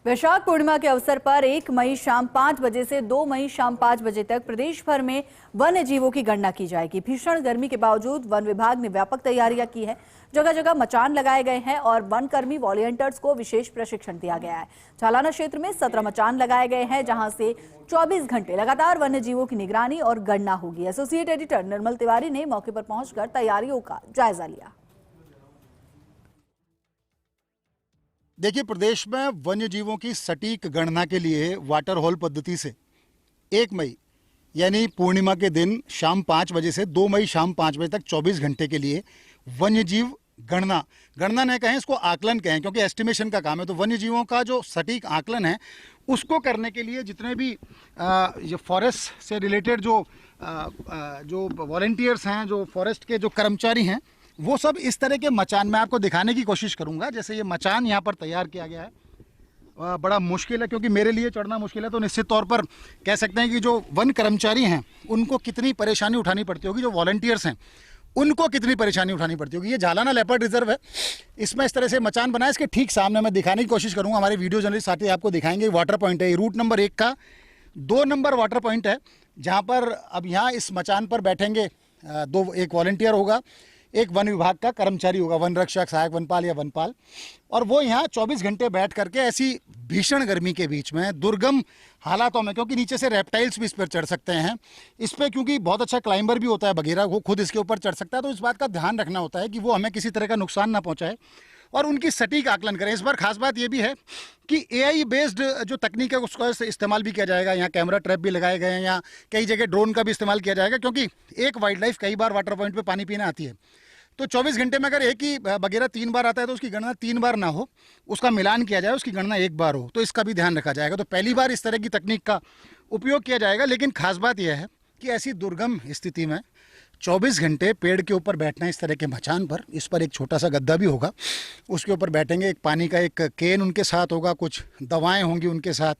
वैशाख पूर्णिमा के अवसर पर 1 मई शाम 5 बजे से 2 मई शाम 5 बजे तक प्रदेश भर में वन्य जीवों की गणना की जाएगी। भीषण गर्मी के बावजूद वन विभाग ने व्यापक तैयारियां की है। जगह जगह मचान लगाए गए हैं और वनकर्मी वॉलंटियर्स को विशेष प्रशिक्षण दिया गया है। जालाना क्षेत्र में 17 मचान लगाए गए हैं, जहां से 24 घंटे लगातार वन्य जीवों की निगरानी और गणना होगी। एसोसिएट एडिटर निर्मल तिवारी ने मौके पर पहुंचकर तैयारियों का जायजा लिया। देखिए, प्रदेश में वन्य जीवों की सटीक गणना के लिए वाटर होल पद्धति से 1 मई यानी पूर्णिमा के दिन शाम 5 बजे से 2 मई शाम 5 बजे तक 24 घंटे के लिए वन्य जीव गणना न कहें, इसको आकलन कहें, क्योंकि एस्टिमेशन का काम है। तो वन्य जीवों का जो सटीक आकलन है उसको करने के लिए जितने भी ये फॉरेस्ट से रिलेटेड जो वॉलंटियर्स हैं, जो फॉरेस्ट के जो कर्मचारी हैं, वो सब इस तरह के मचान मैं आपको दिखाने की कोशिश करूंगा। जैसे ये मचान यहाँ पर तैयार किया गया है, बड़ा मुश्किल है क्योंकि मेरे लिए चढ़ना मुश्किल है, तो निश्चित तौर पर कह सकते हैं कि जो वन कर्मचारी हैं उनको कितनी परेशानी उठानी पड़ती होगी, जो वॉलंटियर्स हैं उनको कितनी परेशानी उठानी पड़ती होगी। ये जालाना लेपर्ड रिजर्व है, इसमें इस तरह से मचान बना है। इसके ठीक सामने मैं दिखाने की कोशिश करूँगा, हमारे वीडियो जर्नलिस्ट साथी आपको दिखाएंगे। वाटर पॉइंट है, ये रूट नंबर 1 का 2 नंबर वाटर पॉइंट है, जहाँ पर अब यहाँ इस मचान पर बैठेंगे एक वॉलंटियर होगा, एक वन विभाग का कर्मचारी होगा, वन रक्षक, सहायक वनपाल या वनपाल, और वो यहाँ 24 घंटे बैठ करके ऐसी भीषण गर्मी के बीच में दुर्गम हालातों में, क्योंकि नीचे से रेप्टाइल्स भी इस पर चढ़ सकते हैं, इस पर क्योंकि बहुत अच्छा क्लाइंबर भी होता है बगैरह, वो खुद इसके ऊपर चढ़ सकता है, तो इस बात का ध्यान रखना होता है कि वो हमें किसी तरह का नुकसान ना पहुँचाए और उनकी सटीक आकलन करें। इस बार खास बात ये भी है कि AI बेस्ड जो तकनीक है उसका इस्तेमाल भी किया जाएगा। यहाँ कैमरा ट्रैप भी लगाए गए हैं, यहाँ कई जगह ड्रोन का भी इस्तेमाल किया जाएगा, क्योंकि एक वाइल्ड लाइफ कई बार वाटर पॉइंट पे पानी पीने आती है। तो 24 घंटे में अगर एक ही बगैरह 3 बार आता है तो उसकी गणना 3 बार ना हो, उसका मिलान किया जाए, उसकी गणना 1 बार हो, तो इसका भी ध्यान रखा जाएगा। तो पहली बार इस तरह की तकनीक का उपयोग किया जाएगा। लेकिन खास बात यह है कि ऐसी दुर्गम स्थिति में 24 घंटे पेड़ के ऊपर बैठना, इस तरह के मचान पर, इस पर एक छोटा सा गद्दा भी होगा, उसके ऊपर बैठेंगे, एक पानी का एक केन उनके साथ होगा, कुछ दवाएं होंगी उनके साथ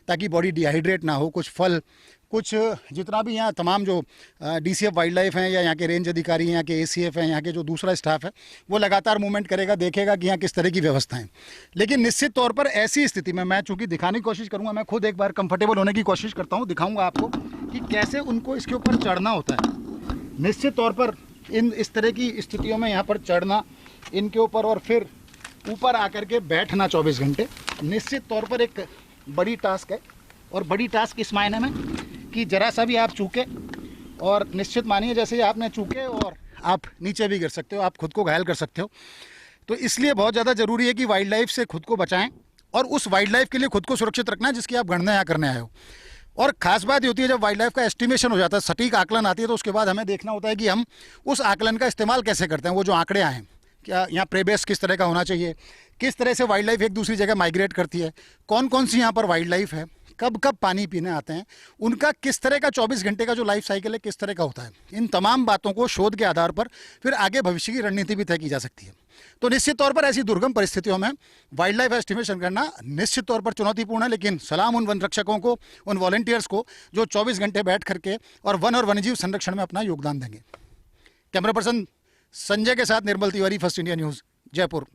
ताकि बॉडी डिहाइड्रेट ना हो, कुछ फल, कुछ जितना भी यहाँ तमाम जो DCF वाइल्ड लाइफ हैं या यहाँ के रेंज अधिकारी हैं, यहाँ के ACF हैं, यहाँ के जो दूसरा स्टाफ है, वो लगातार मूवमेंट करेगा, देखेगा कि यहाँ किस तरह की व्यवस्था है। लेकिन निश्चित तौर पर ऐसी स्थिति में मैं चूँकि दिखाने की कोशिश करूँगा, मैं खुद एक बार कंफर्टेबल होने की कोशिश करता हूँ, दिखाऊँगा आपको कि कैसे उनको इसके ऊपर चढ़ना होता है। निश्चित तौर पर इस तरह की स्थितियों में यहाँ पर चढ़ना इनके ऊपर और फिर ऊपर आकर के बैठना 24 घंटे निश्चित तौर पर एक बड़ी टास्क है। और बड़ी टास्क इस मायने में कि जरा सा भी आप चूके और निश्चित मानिए जैसे आपने चूके और आप नीचे भी गिर सकते हो, आप खुद को घायल कर सकते हो। तो इसलिए बहुत ज़्यादा ज़रूरी है कि वाइल्ड लाइफ से खुद को बचाएं और उस वाइल्ड लाइफ के लिए खुद को सुरक्षित रखना है जिसकी आप गणना यहाँ करने आए हो। और ख़ास बात ये होती है जब वाइल्ड लाइफ का एस्टिमेशन हो जाता है, सटीक आकलन आती है, तो उसके बाद हमें देखना होता है कि हम उस आकलन का इस्तेमाल कैसे करते हैं। वो जो आंकड़े आए हैं, क्या यहाँ प्रेबेस किस तरह का होना चाहिए, किस तरह से वाइल्ड लाइफ एक दूसरी जगह माइग्रेट करती है, कौन कौन सी यहाँ पर वाइल्ड लाइफ है, कब कब पानी पीने आते हैं, उनका किस तरह का 24 घंटे का जो लाइफ साइकिल है किस तरह का होता है। इन तमाम बातों को शोध के आधार पर फिर आगे भविष्य की रणनीति भी तय की जा सकती है। तो निश्चित तौर पर ऐसी दुर्गम परिस्थितियों में वाइल्ड लाइफ एस्टिमेशन करना निश्चित तौर पर चुनौतीपूर्ण है। लेकिन सलाम उन वन रक्षकों को, उन वॉलंटियर्स को जो 24 घंटे बैठ करके और वन और वन्यजीव संरक्षण में अपना योगदान देंगे। कैमरा पर्सन संजय के साथ Nirmal Tiwari, first India news, Jaipur.